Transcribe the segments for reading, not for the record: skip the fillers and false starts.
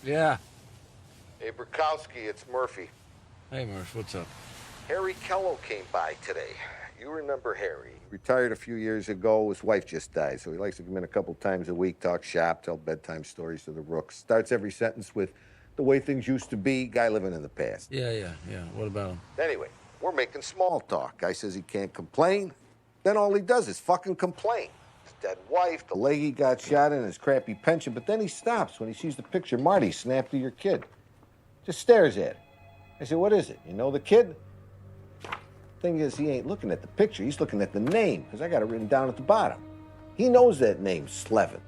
Yeah. Hey, Bukowski, it's Murphy. Hey, Murph, what's up? Harry Kello came by today. You remember Harry. He retired a few years ago. His wife just died, so he likes to come in a couple times a week, talk shop, tell bedtime stories to the rooks. Starts every sentence with, the way things used to be, guy living in the past. Yeah. What about him? Anyway, we're making small talk. Guy says he can't complain. Then all he does is fucking complain. His dead wife, the leg he got shot in, his crappy pension, but then he stops when he sees the picture Marty snapped of your kid. Just stares at it. I said, what is it? You know the kid? Thing is, he ain't looking at the picture. He's looking at the name, because I got it written down at the bottom. He knows that name, Slevin.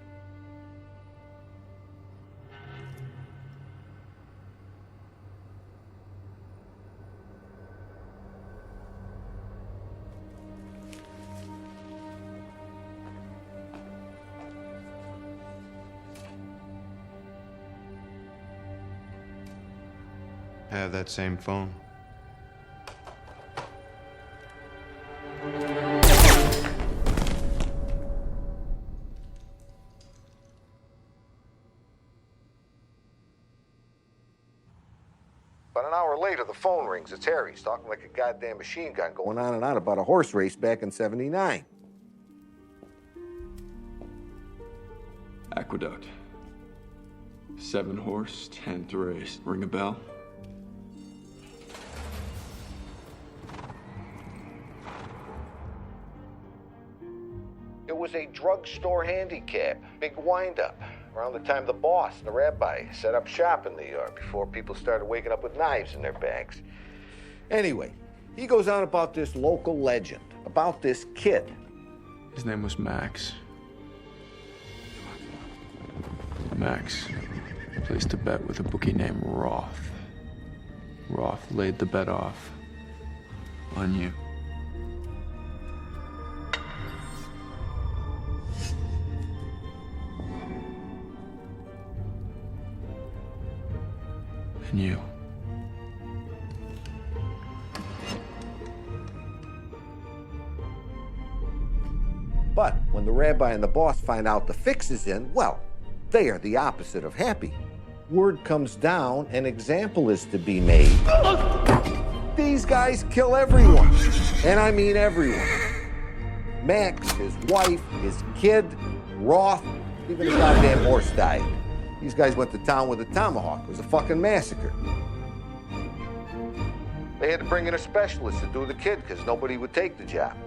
I have that same phone. About an hour later, the phone rings. It's Harry. He's talking like a goddamn machine gun, going on and on about a horse race back in '79. Aqueduct. 7 horse, 10th race. Ring a bell? It was a drugstore handicap, big wind-up. Around the time the boss, the rabbi, set up shop in New York before people started waking up with knives in their bags. Anyway, he goes on about this local legend, about this kid. His name was Max. Max placed a bet with a bookie named Roth. Roth laid the bet off on you. And you. But when the rabbi and the boss find out the fix is in, well, they are the opposite of happy. Word comes down, an example is to be made. These guys kill everyone, and I mean everyone. Max, his wife, his kid, Roth, even his goddamn horse died. These guys went to town with a tomahawk. It was a fucking massacre. They had to bring in a specialist to do the kid because nobody would take the job.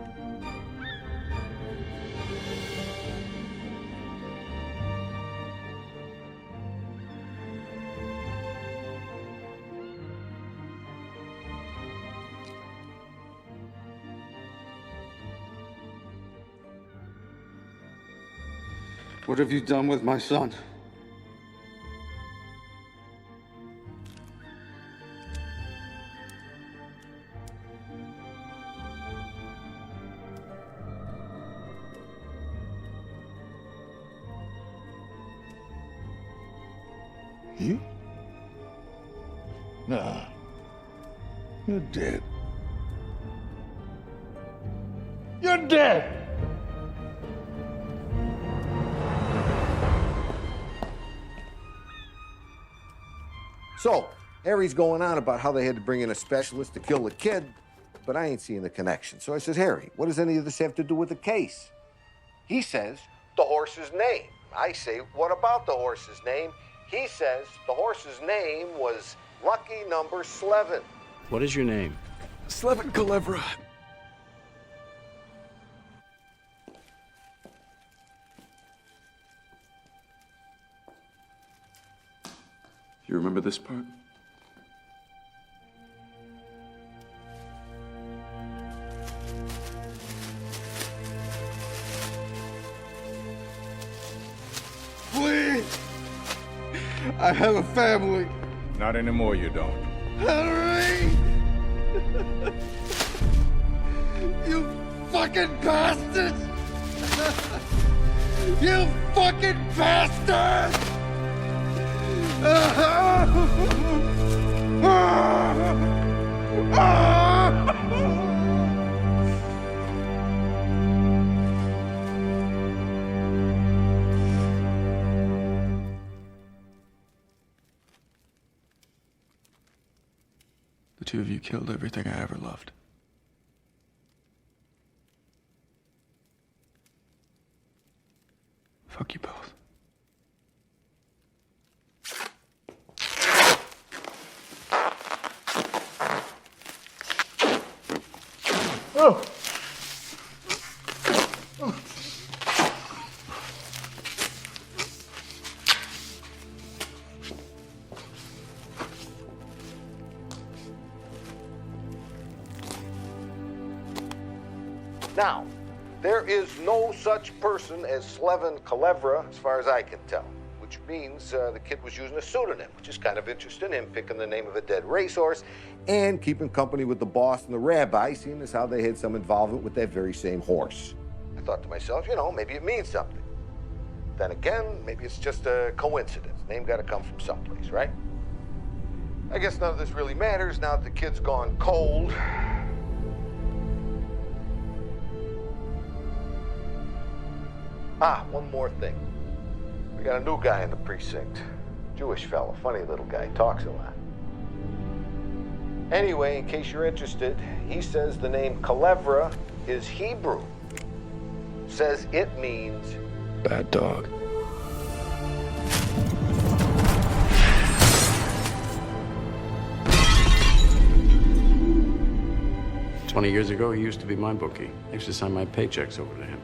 What have you done with my son? You? Nah. You're dead. You're dead! So, Harry's going on about how they had to bring in a specialist to kill the kid, but I ain't seeing the connection. So I says, Harry, what does any of this have to do with the case? He says, the horse's name. I say, what about the horse's name? He says the horse's name was Lucky Number Slevin. What is your name? Slevin Kalevra. You remember this part? Please! I have a family. Not anymore, you don't. Henry! You fucking bastard! You fucking bastard! two of you killed everything I ever loved. Fuck you both. Now, there is no such person as Slevin Kalevra, as far as I can tell, which means the kid was using a pseudonym, which is kind of interesting, him picking the name of a dead racehorse and keeping company with the boss and the rabbi, seeing as how they had some involvement with that very same horse. I thought to myself, you know, maybe it means something. Then again, maybe it's just a coincidence. Name got to come from someplace, right? I guess none of this really matters now that the kid's gone cold. Ah, one more thing. We got a new guy in the precinct. Jewish fella, funny little guy, talks a lot. Anyway, in case you're interested, he says the name Kalevra is Hebrew. Says it means Bad dog. "20 years ago, he used to be my bookie. I used to sign my paychecks over to him.